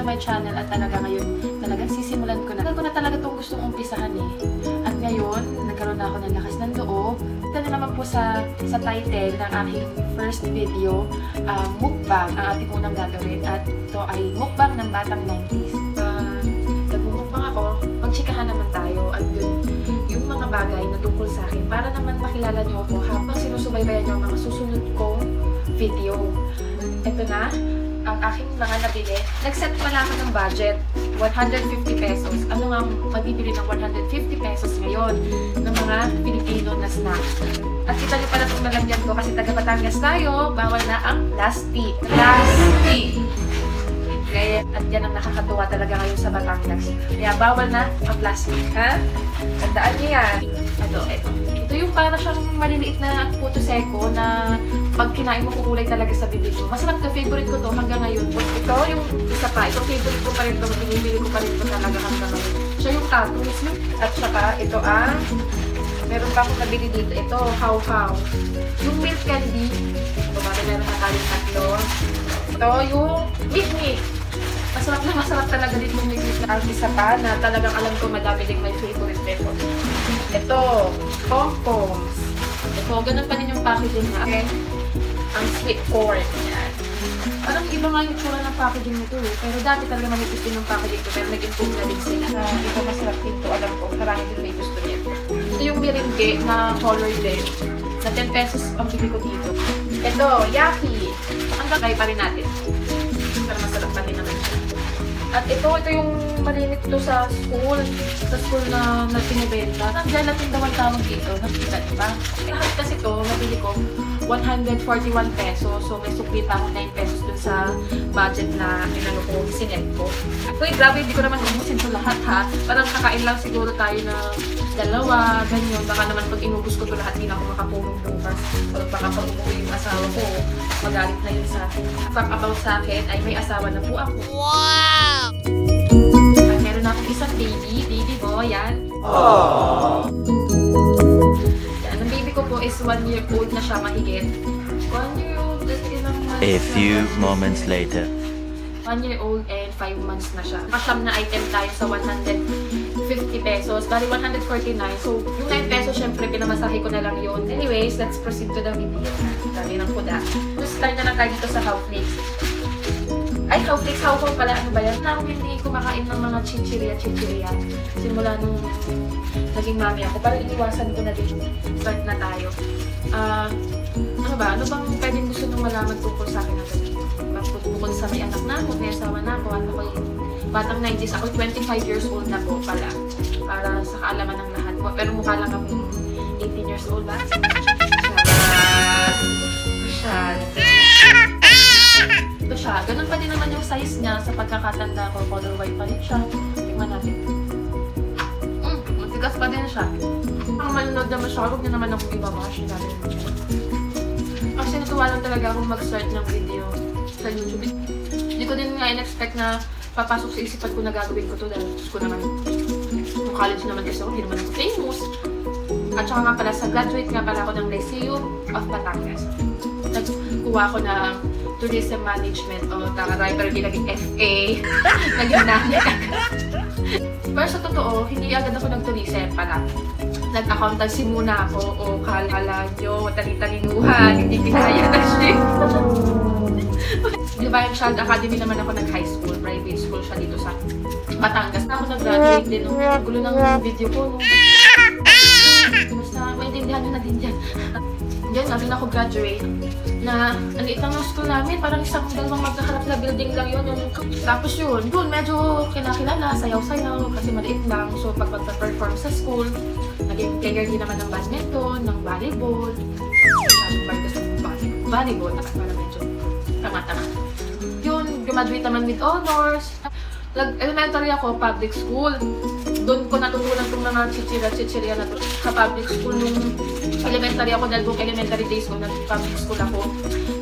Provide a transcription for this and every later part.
to my channel at talaga ngayon, talagang sisimulan ko na. Talaga ko na talaga itong gustong umpisahan eh. At ngayon, nagkaroon na ako ng lakas ng loob. Ito na naman po sa title ng aking first video, mukbang ang ating unang gagawin. At ito ay mukbang ng batang 90s. Nagmumukbang ako, magchikahan naman tayo at yung mga bagay na tungkol sa akin para naman makilala niyo ako habang sinusubaybayan niyo ang mga susunod kong video. Ito na ang aking mga nabili. Nag-set pala ako ng budget, 150 pesos. Ano nga mabibili ng 150 pesos ngayon ng mga Pilipino na snacks. At kita niyo pala itong nalagyan ko kasi taga Batangas tayo, bawal na ang plastic. Plastic! At yan ang nakakatuwa talaga ngayon sa Batangas. Kaya bawal na ang plastic, ha? Tandaan niyo yan. Ito yung para siyang maliliit na puto seko na pag kinain mo kukulay talaga sa bibig mo. Masarap na, favorite ko to hanggang ngayon. Ito yung isa pa. Ito favorite ko pa rin to. Binibili ko pa rin to talaga hanggang ngayon. Siya yung tatus. At saka ito ang meron pa akong nabili dito. Ito, how-how. Yung milk candy. Ito, meron na tayong tatlo. Ito yung milk. Masarap talaga din mong milk. Ang isa pa na talagang alam ko madami din may favorite ito. Ito, pom-poms. Ito, ganun pa din yung packaging na. Okay? Ang sweet corn. Yan. Parang iba nga yung tsura ng packaging nito eh. Pero dati talaga manipis din yung packaging ko. Pero nag-improve na din sila. Ito masarap din ito. Alam ko, marami din may gusto niya. Ito yung merengue na color din. Na 10 pesos ang bili ko dito. Ito, yaki. Ang gagay pa rin natin. Pero masarap pa din naman siya. At ito yung malimit ito sa school. Sa school na pinibenta. Gelatin daw ang tawag dito. Nakita niyo ba? Lahat kasi ito, nabili ko 141 pesos. So, may sukli pa ako 9 pesos dun sa budget na inano ko, sinet ko. Uy, grabe, hindi ko naman ubusin ito lahat ha. Parang kakain lang siguro tayo na dalawa, ganyan. Baka naman pag inubos ko ito lahat, hindi na ako makapulong bukas. Baka pag umuwi yung asawa ko, magalit na yun sa akin. Fact about sa akin ay may asawa na po ako. Wow! At meron akong isang baby boy, yan. Aww! Yan, ang baby ko po is 1 year old na siya mahigit. 1 year old, a few moments later. 1 year old and 5 months na siya. Kasyam na item tayo sa 150 pesos. Bali 149. So, yung 9 pesos, syempre, pinamasahe ko na lang yun. Anyways, let's proceed to the video. Dami ng kuda. Start na lang tayo dito sa Howflakes. Ay, Howflakes, Howflakes pala. Ano ba yan? Ako hindi kumakain ng mga chichirya. Simula nung naging mami ako. Para iniwasan ko na din. Start na tayo. Ano ba? Ano bang pwedeng gusto nung malaman tungkol sa akin na ganito? Bukod sa may anak na ako, may asawa na ako, at ako batang 90s. Ako 25 years old na po pala. Para sa kaalaman ng lahat. Pero mukha lang ako 18 years old ba? Ito siya. Ganun pa din naman yung size niya sa pagkakatanda ko. Color white pa rin siya. Tingnan natin. Matigas pa din siya. Ang malunod naman siya. Huwag niya naman akong iba-wash. Kasi natuwa lang talaga akong mag-start ng video sa YouTube. Hindi ko din nga in-expect na papasok sa isipan ko na gagawin ko to dahil ko naman yung college naman kasi ako, hindi naman ako famous. At saka nga pala, sa graduate nga pala ako ng Lyceum of Batangas. Nagkuha ko ng Tourism Management o takaray, pero hindi naging FA. Naging namin. Pero sa totoo, hindi agad ako nag-tourism pala. Nag-accountancy muna ako o kala nyo, tali-talinuhan, hindi kinaya na siya. Diba yung Child Academy naman ako nag-high school, private school siya dito sa Batangas. Ako nag-graduate din, ang gulo ng video ko. Basta maintindihan nyo na din dyan. Diyan namin ako graduate na naliit lang yung school namin, parang isang dalawang magkaharap na building lang yun. Tapos yun, doon medyo kinakilala, sayaw-sayaw kasi maliit lang. So pag magpa-perform sa school, naging player din naman ng badminton, ng volleyball. Volleyball, para medyo tama-tama. Yun, graduate naman with honors. Elementary ako, public school. Doon ko natutunan itong mga chichirya na to sa public school. Nung elementary ako, dahil buong elementary days ko, nag-public school ako.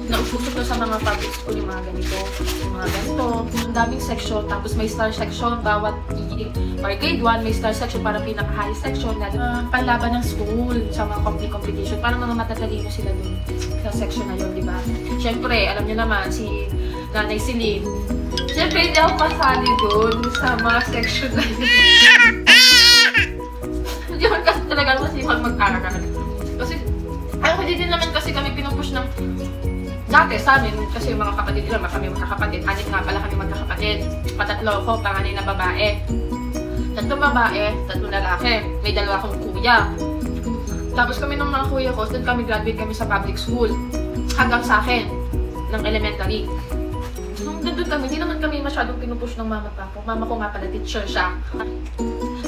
Naususok ko sa mga public school yung mga ganito, yung mga ganito. Ang daming section, tapos may star section. Bawat or grade 1, may star section para pinaka-high section na panlaban ng school sa mga competition. Para mga matatalino sila dun sa section na yun, di ba? Siyempre, alam niyo naman, si Nanay Celine. Siyempre, hindi ako pasali doon sa mga section na yun. Hindi ako kasi talaga masipag mag-aral. Kasi, hindi din naman kasi kami pinupush ng dati sa amin, kasi yung mga kapatid nila, kami magkakapatid. Anim nga pala kami magkakapatid. Patatlo ko, panganay na babae. 3 babae, 3 lalaki. May 2 akong kuya. Tapos kami ng mga kuya ko, doon kami graduate kami sa public school. Hanggang sa akin, ng elementary. Nung doon kami, hindi naman kami masyadong pinupush ng mama pa ko. Mama ko nga pala, teacher siya.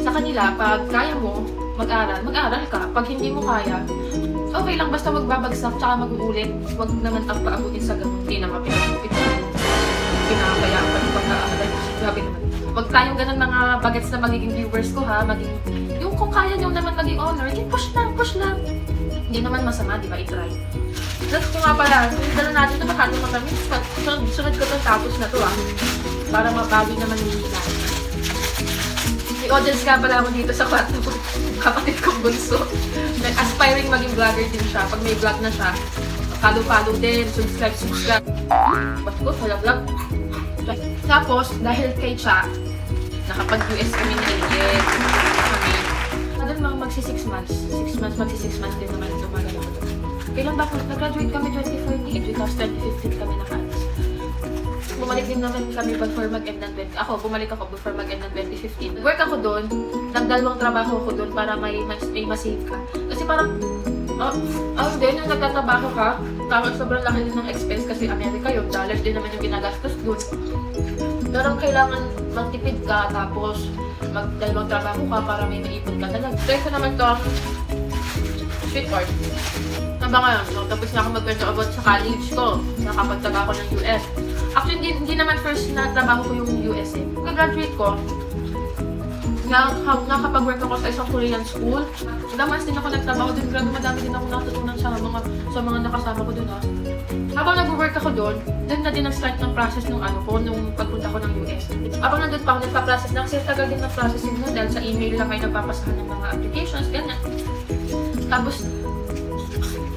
Sa kanila, pag kaya mo mag-aral, mag-aral ka. Pag hindi mo kaya, okay lang, basta magbabagsak, tsaka mag-uulit. Huwag naman ang paabutin sa ganun. Hindi naman pinapupit mo. Pinapayaan pa yung pagkaaral. Grabe naman. Huwag tayong ganun mga bagets na magiging viewers ko ha. Yung kung kaya nyo naman maging honor, push lang, push lang. Hindi naman masama, di ba? I-try. Tapos ko nga pala, dala natin ito baka naman kami. Sunod ko itong tapos na to ah. Para mabawi naman yung hila. May audience nga pala ako dito sa kwarto. Kapatid kong bunso. Aspiring maging vlogger din siya. Pag may vlog na siya, follow din, subscribe. Ba't ko? Wala vlog. Tapos, dahil kay Cha, nakapag-US kami na ulit. Madal mga magsi 6 months. 6 months, magsi 6 months din naman ito. Kailan ba ako? Nag-graduate kami 2014. Because 2015 kami nakaalis. Bumalik din naman kami before mag-end ng 20. Ako, bumalik ako before mag-end ng 2015. Work ako doon. Nagdalawang trabaho ko doon para may masave ka. Kasi parang, din, yung nagtatrabaho ka, tapos sobrang laki din ng expense kasi Amerika yung dollars din naman yung ginagastos doon. Pero kailangan magtipid ka, tapos magdalawang trabaho ka para may maipon ka talaga. Try ko naman to, sweetheart. Haba ngayon, so, tapos na ako mag-kwento about sa college ko. Nakapagtaga ako ng US. Actually, hindi naman first na trabaho ko yung US eh. Pag-graduate ko, nakapag-work ako sa isang Korean school. Damas din ako nagtrabaho doon. Grabe, madami din ako natutunan sa mga nakasama ko doon. Habang nag-work ako doon na din nag-start ng process nung nung pagpunta ko ng US. Habang nandun pa ako nagpa-process na, kasi tagal din ng processing nun dahil sa email lang kayo nagpapasahan ng mga applications, ganyan. Tapos,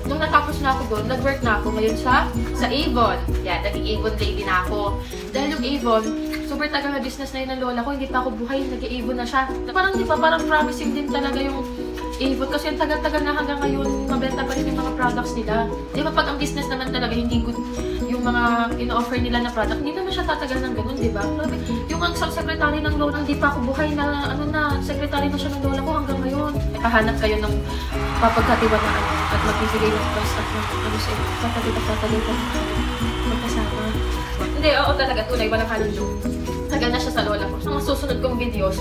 nung natapos na ako doon, nag-work na ako ngayon sa Avon. Yeah, naging Avon lady na ako. Dahil yung Avon, super tagal na business na yun ng lola ko, hindi pa ako buhay, nag-Avon na siya. Parang di ba, parang promising din talaga yung Avon kasi ang tagal-tagal na hanggang ngayon, mabenta pa rin yung mga products nila. Di ba, pag ang business naman talaga hindi good yung mga ino-offer nila na product, hindi naman siya tatagal ng ganun, di ba? Yung ang secretary ng lola, hindi pa ako buhay na, secretary na siya ng lola ko hanggang ngayon. Pahanap kayo ng papagkatiwalaan at magbibigay ng price at sa inyo. Tatagal ka magkasama. Hindi, oo talaga, tunay, walang halong joke. Tagal na siya sa lola ko. Sa mga susunod kong videos,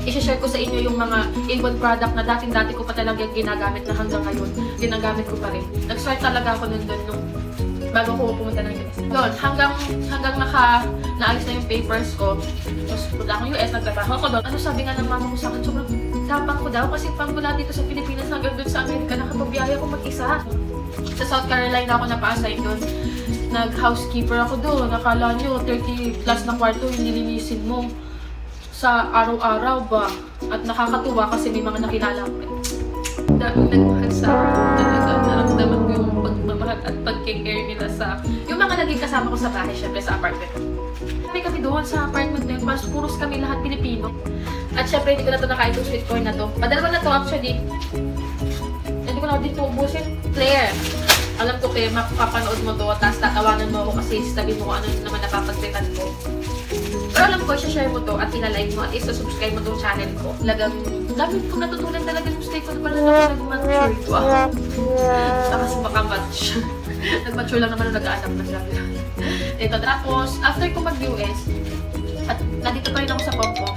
i-share ko sa inyo yung mga Avon product na dating-dati ko pa talaga ginagamit na hanggang ngayon. Ginagamit ko pa rin. Nag-start talaga ako nung bago ko pumunta ng US. Doon, hanggang naalis na yung papers ko. Tapos punta akong US, nagtrabaho ako doon. Ano sabi nga ng mama ko sa akin, sobrang tapang ko daw kasi pang mula dito sa Pilipinas hanggang doon sa Amerika, nakapagbiyahe ako mag-isa. Sa South Carolina ako napa-assign doon. Nag-housekeeper ako doon. Nakala nyo, 30 plus na kwarto yung nilinisin mo sa araw-araw ba? At nakakatuwa kasi may mga nakilala ko. Daming nagmahal sa talaga. Naramdaman ko yung pagmamahal at pag-care nila sa yung mga naging kasama ko sa bahay, syempre sa apartment. Kami doon sa apartment na yun, puros kami lahat Pilipino. At syempre, hindi ko na ito nakain itong sweet corn na to. Padalawa na to actually. Hindi ko na dito ubusin. Claire, alam ko Claire, mapapanood mo to, tapos tatawanan mo ako kasi sabihin mo kung ano naman napapagtripan ko. Pero alam ko, i-share mo to at ilalike mo at isa-subscribe mo tong channel ko. Talagang, dami kong natutunan talaga yung stay ko na parang nag-mature ko. Tapos baka mature. Nag-mature lang naman nag-aanap na siya. Ito, tapos, after ko mag-US, at nandito pa rin ako sa Pompos,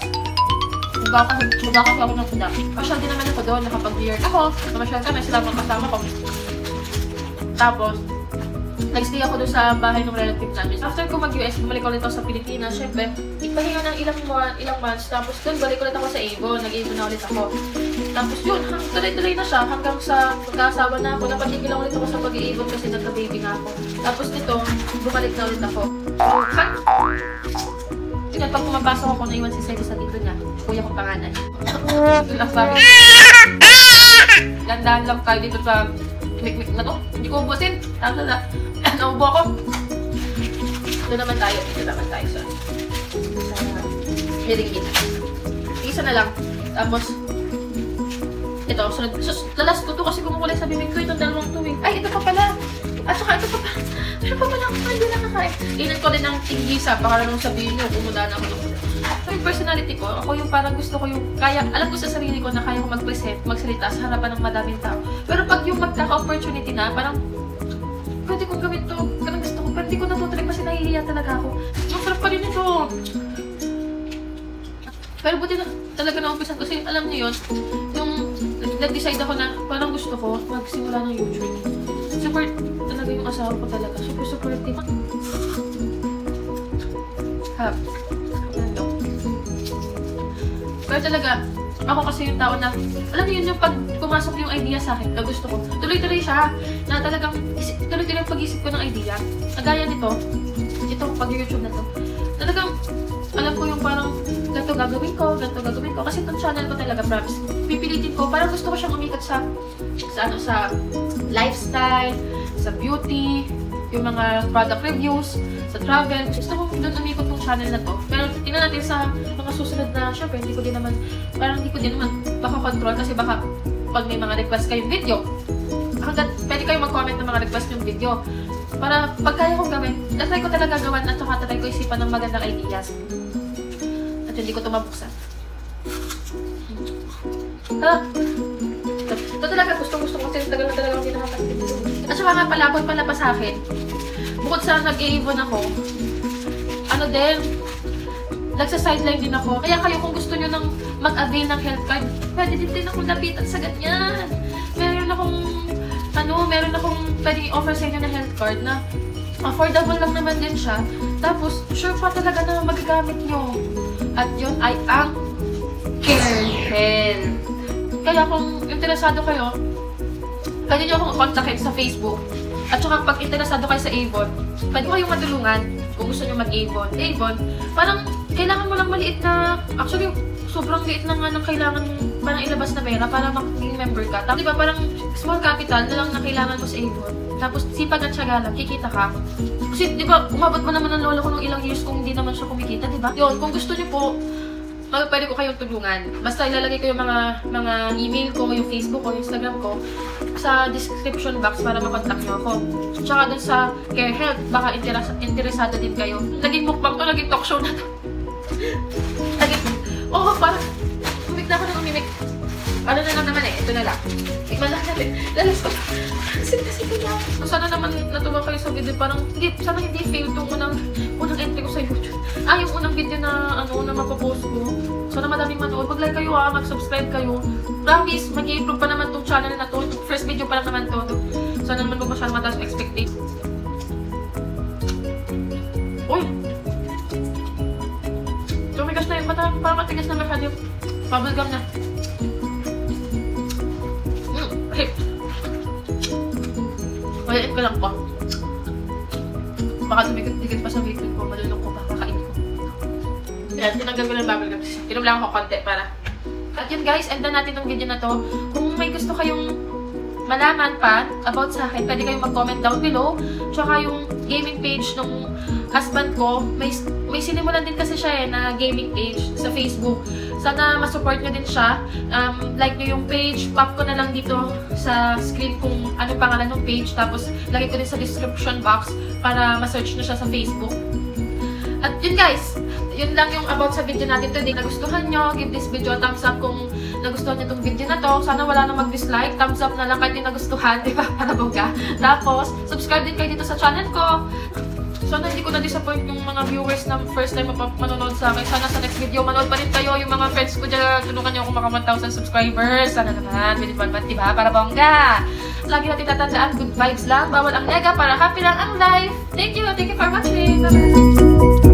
magkakasabi ako ng kuda. Pasyal din naman ako doon, nakapag-New York ako, namasyal kami, sila mga kasama ko. Tapos, nag-stay ako doon sa bahay ng relative namin. After ko mag-US, bumalik ulit ako sa Pilipinas. Siyempre, ipahinga ng ilang months. Tapos doon, balik ulit ako sa Avon. Nag-Avon na ulit ako. Tapos yun, tuloy-tuloy na siya. Hanggang sa magkaasawa na ako. Napatigil lang ulit ako sa pag-Avon kasi nagka-baby na ako. Tapos dito, bumalik na ulit ako. Yun, pag pumapasok ako, naiwan si Sally sa dito niya. Kuya ko pangalan. Gandaan lang tayo dito sa mikmik na to. Hindi ko ubusin. Tama na. Naubo ako. Dito naman tayo. Dito naman tayo sa Miringgit. Isa na lang. Tapos, ito, sunod. Lalas ko to kasi kumukulay sa bibig ko. Itong dalawang to eh. Ay, ito pa pala. At saka ito pa pala. Pero pa pala ako hindi nakakain. Inan ko din ng tingisa. Baka nung sabihin nyo, kumula na ako ng mula. So, yung personality ko, ako yung parang gusto ko yung kaya, alam ko sa sarili ko na kaya ko mag-present, magsalita sa harapan ng madaming tao. Pero pag yung magkaka-opportunity na, parang, pwede kong gawin to. Parang gusto ko, pero hindi ko natutuloy kasi nahihiya talaga ako. Ang sarap pa rin ito. Pero buti na talaga na-umpisan kasi alam niyo yun, yung nag-decide ako na parang gusto ko magsimula ng YouTube. Support talaga yung asawa ko talaga. Super supportive. Pero talaga, ako kasi yung tao na, alam niyo yun yung pag pumasok yung idea sa akin, na gusto ko, tuloy-tuloy siya, na talagang, tuloy-tuloy yung pag-isip ko ng idea. Kagaya nito, itong pag-YouTube na to, talagang, alam ko yung parang, ganito gagawin ko, kasi itong channel ko talaga, promise, pipilitin ko, parang gusto ko siyang umikot sa lifestyle, sa beauty, yung mga product reviews, sa travel. Gusto ko doon umikot yung channel na to. Pero tingnan natin sa mga susunod na, syempre, hindi ko din naman baka control kasi baka pag may mga request kayong video, hanggang pwede kayong mag-comment ng mga request yung video. Para pag kaya kong gawin, try ko talaga gawan at saka try ko isipan ng magandang ideas. At hindi ko ito mabuksan. Ito talaga gustong-gusto ko kasi tagal na talaga hindi nakakasipin. At saka nga palabot pala pa sa akin. Bukod sa nag-i-ibon ako, nagsa-sideline din ako. Kaya kayo kung gusto nyo nang mag-avail ng health card, pwede din akong lapitan sa ganyan. Meron akong pwede i-offer sa inyo na health card na affordable lang naman din siya. Tapos, sure pa talaga na magagamit nyo. At yun ay ang CareHealth. Kaya kung interesado kayo, pwede nyo akong kontakin sa Facebook. At saka pag interesado kayo sa Avon, pwede ko kayong matulungan kung gusto nyo mag-Avon. Avon, parang kailangan mo lang maliit na, actually, sobrang liit na nga ng kailangan parang ilabas na pera para maging member ka. Tapos, diba, parang small capital na lang na kailangan mo sa Avon. Tapos, sipag at syaga lang, kikita ka. Kasi, diba, umabot mo naman ng lolo ko ng ilang years kung hindi naman siya kumikita, diba? Yun, kung gusto nyo po, pwede ko kayong tulungan. Basta ilalagay ko yung mga email ko, yung Facebook ko, yung Instagram ko sa description box para makontak nyo ako. Tsaka dun sa CareHealth, baka interesado din kayo. Naging mukbang to, naging talk show na to. Parang umimik na ako ng umimik. Ano na lang naman ito na lang. Tikman lang natin. Lalas ko. Kasi lang. Sana naman natuwa kayo sa video. Parang, sana hindi fail itong unang entry ko sa YouTube. Yung unang video na, na mapapost ko. Sana madaming manood. Mag-like kayo mag-subscribe kayo. Promise, mag-i-improve pa naman itong channel na to. First video pa lang naman to. Sana naman huwag masyadong mataas expectation. Uy! Tumigas na yung mata. Parang matigas na masyado yung bubblegum na. Mayain ko lang po. Baka dumikit-dikit pa sa bibig ko. Malulong ko pa. Kakain ko. Yan, tinanggal ko ng bubblegum. Inom lang ako konti para. At yun guys, end na natin ng video na to. Kung may gusto kayong malaman pa about sa akin, pwede kayong mag-comment down below. Tsaka yung gaming page ng husband ko, may sinimulan din kasi siya na gaming page sa Facebook. Sana masupport nyo din siya. Like nyo yung page, pop ko na lang dito sa screen kung anong pangalan ng page. Tapos, lagay ko din sa description box para ma-search nyo siya sa Facebook. At yun guys, yun lang yung about sa video natin today. Nagustuhan nyo, give this video a thumbs up kung nagustuhan nyo itong video na to. Sana wala nang mag-dislike. Thumbs up na lang kahit di nagustuhan, diba? Para bongga. Tapos, subscribe din kayo dito sa channel ko. Sana hindi ko na-disappoint yung mga viewers na first time manonood sa akin. Sana sa next video, manood pa rin kayo. Yung mga friends ko dyan, tulungan nyo kung maka 1,000 subscribers. Sana naman, within 1 month, diba? Para bongga. Lagi natin tatandaan, good vibes lang. Bawal ang nega para happy lang ang life. Thank you for watching. Bye-bye.